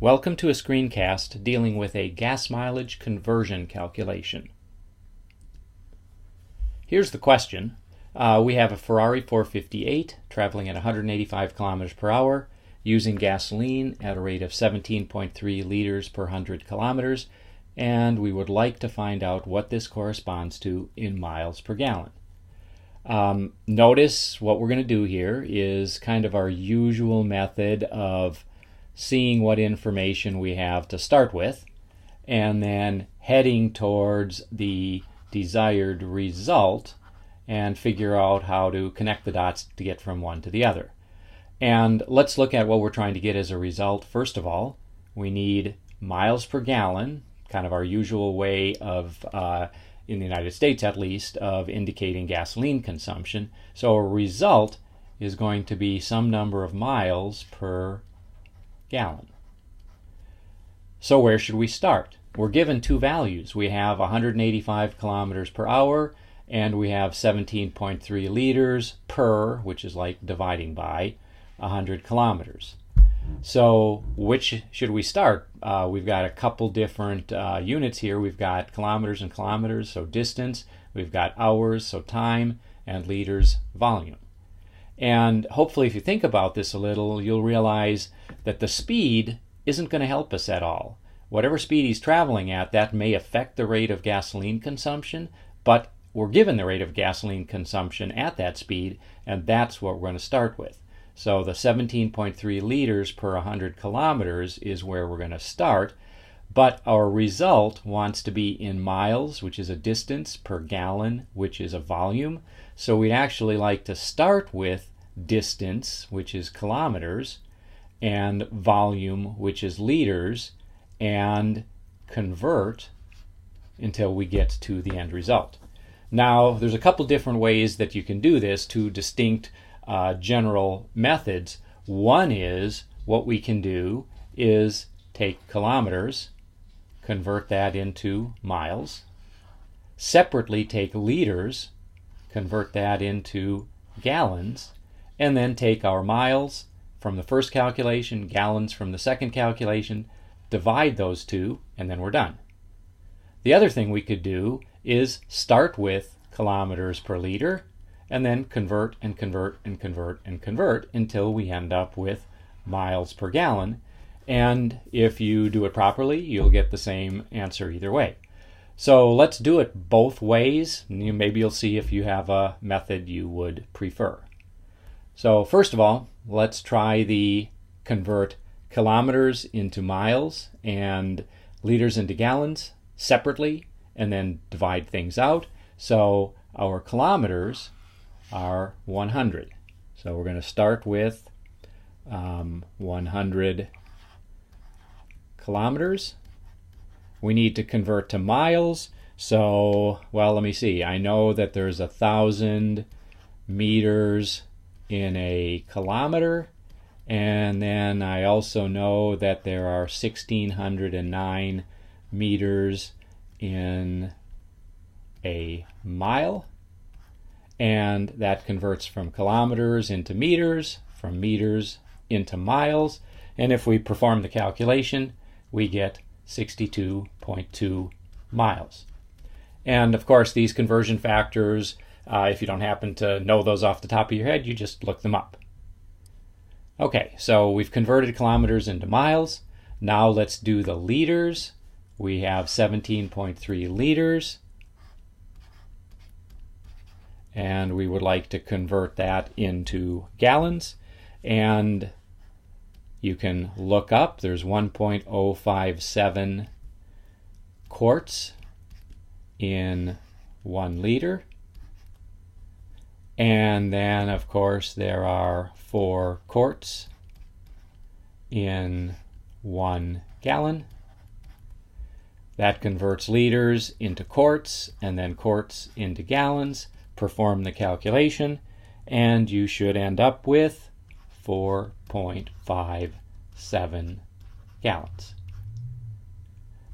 Welcome to a screencast dealing with a gas mileage conversion calculation. Here's the question. We have a Ferrari 458 traveling at 185 kilometers per hour using gasoline at a rate of 17.3 liters per 100 kilometers, and we would like to find out what this corresponds to in miles per gallon. Notice what we're going to do here is kind of our usual method of seeing what information we have to start with and then heading towards the desired result and figure out how to connect the dots to get from one to the other. And let's look at what we're trying to get as a result. First of all, we need miles per gallon, kind of our usual way of, in the United States at least, of indicating gasoline consumption. So a result is going to be some number of miles per gallon. So where should we start? We're given two values. We have 185 kilometers per hour and we have 17.3 liters per, which is like dividing by 100 kilometers. So which should we start? We've got a couple different units here. We've got kilometers and kilometers, so distance. We've got hours, so time, and liters, volume. And hopefully if you think about this a little, you'll realize that the speed isn't going to help us at all. Whatever speed he's traveling at, that may affect the rate of gasoline consumption, but we're given the rate of gasoline consumption at that speed, and that's what we're going to start with. So the 17.3 liters per 100 kilometers is where we're going to start, but our result wants to be in miles, which is a distance, per gallon, which is a volume. So we'd actually like to start with distance, which is kilometers, and volume, which is liters, and convert until we get to the end result. Now, there's a couple different ways that you can do this, two distinct general methods. One is, what we can do is take kilometers, convert that into miles, separately take liters, convert that into gallons, and then take our miles from the first calculation, gallons from the second calculation, divide those two, and then we're done. The other thing we could do is start with kilometers per liter, and then convert and convert and convert and convert until we end up with miles per gallon. And if you do it properly, you'll get the same answer either way. So let's do it both ways. Maybe you'll see if you have a method you would prefer. So first of all, let's try the convert kilometers into miles and liters into gallons separately, and then divide things out. So our kilometers are 100. So we're going to start with 100 kilometers. We need to convert to miles. So, well, let me see. I know that there's 1,000 meters in a kilometer, and then I also know that there are 1,609 meters in a mile, and that converts from kilometers into meters, from meters into miles, and if we perform the calculation, we get 62.2 miles. And of course, these conversion factors, if you don't happen to know those off the top of your head, you just look them up. Okay, so we've converted kilometers into miles. Now let's do the liters. We have 17.3 liters, and we would like to convert that into gallons. And you can look up, there's 1.057 quarts in 1 liter. And then, of course, there are 4 quarts in 1 gallon. That converts liters into quarts, and then quarts into gallons. Perform the calculation, and you should end up with 4.57 gallons.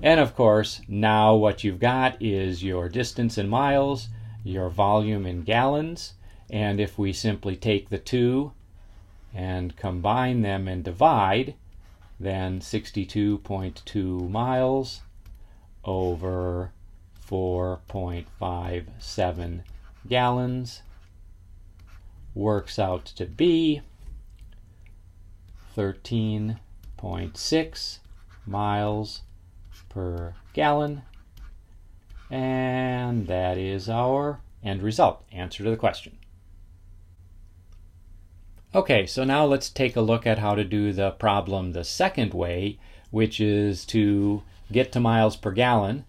And of course, now what you've got is your distance in miles, your volume in gallons, and if we simply take the two and combine them and divide, then 62.2 miles over 4.57 gallons works out to be 13.6 miles per gallon, and that is our end result, answer to the question. Okay, so now let's take a look at how to do the problem the second way, which is to get to miles per gallon,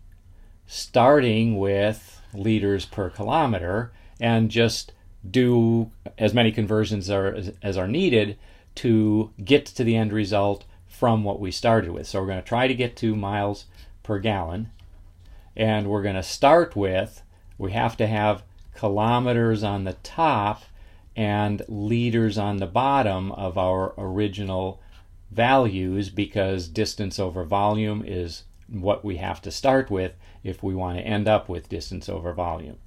starting with liters per kilometer, and just do as many conversions as are needed to get to the end result from what we started with. So we're going to try to get to miles per gallon, and we're going to start with, we have to have kilometers on the top and liters on the bottom of our original values, because distance over volume is what we have to start with if we want to end up with distance over volume.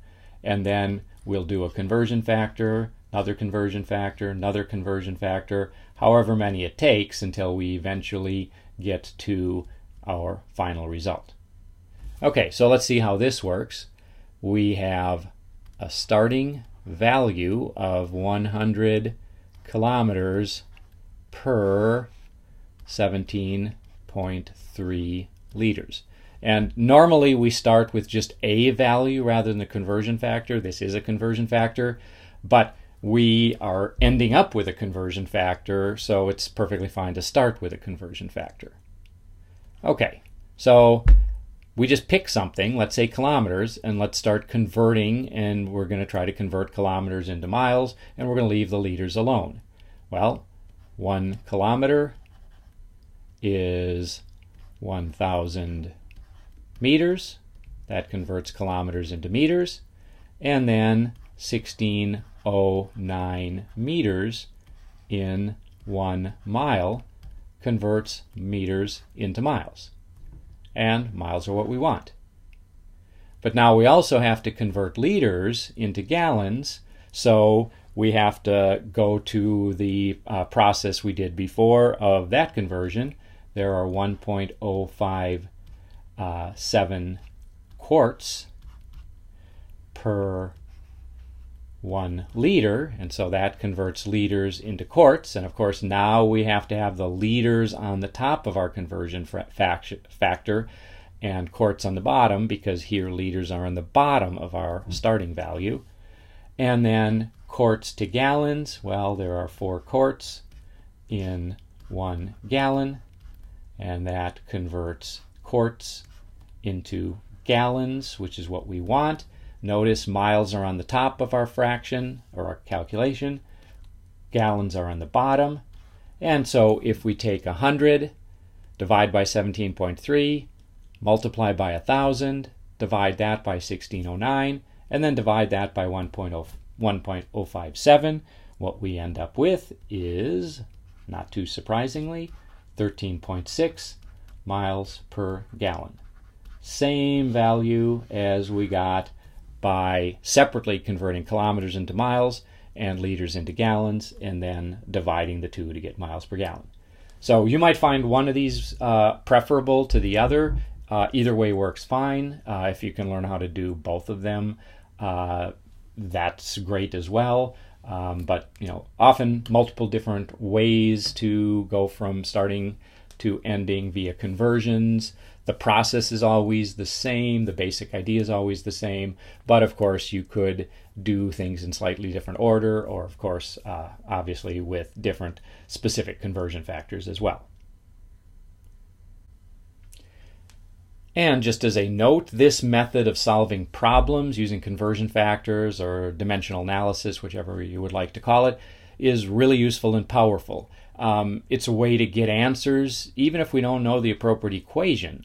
And then we'll do a conversion factor, another conversion factor, another conversion factor, however many it takes until we eventually get to our final result. Okay, so let's see how this works. We have a starting value of 100 kilometers per 17.3 liters. And normally we start with just a value rather than the conversion factor. This is a conversion factor, but we are ending up with a conversion factor, so it's perfectly fine to start with a conversion factor. Okay, so we just pick something, let's say kilometers, and let's start converting, and we're going to try to convert kilometers into miles, and we're going to leave the liters alone. Well, 1 kilometer is 1,000 meters. That converts kilometers into meters. And then 1609 meters in 1 mile converts meters into miles. And miles are what we want. But now we also have to convert liters into gallons, so we have to go to the process we did before of that conversion. There are 1.057 quarts per 1 liter, and so that converts liters into quarts. And of course now we have to have the liters on the top of our conversion factor and quarts on the bottom, because here liters are on the bottom of our starting value. And then quarts to gallons, well, there are 4 quarts in 1 gallon, and that converts quarts into gallons, which is what we want. Notice miles are on the top of our fraction or our calculation, gallons are on the bottom. And so if we take 100, divide by 17.3, multiply by 1,000, divide that by 1609, and then divide that by 1.057, what we end up with is, not too surprisingly, 13.6 miles per gallon. Same value as we got by separately converting kilometers into miles and liters into gallons, and then dividing the two to get miles per gallon. So you might find one of these preferable to the other. Either way works fine. If you can learn how to do both of them, that's great as well. But often multiple different ways to go from starting to ending via conversions. The process is always the same, the basic idea is always the same, but of course you could do things in slightly different order, or of course obviously with different specific conversion factors as well. And just as a note, this method of solving problems using conversion factors or dimensional analysis, whichever you would like to call it, is really useful and powerful. It's a way to get answers even if we don't know the appropriate equation.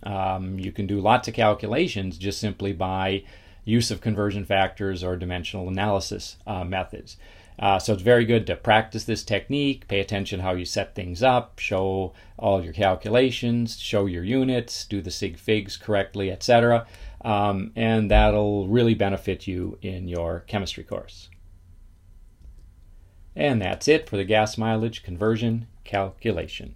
You can do lots of calculations just simply by use of conversion factors or dimensional analysis methods. So it's very good to practice this technique, pay attention how you set things up, show all your calculations, show your units, do the sig figs correctly, etc. And that'll really benefit you in your chemistry course. And that's it for the gas mileage conversion calculation.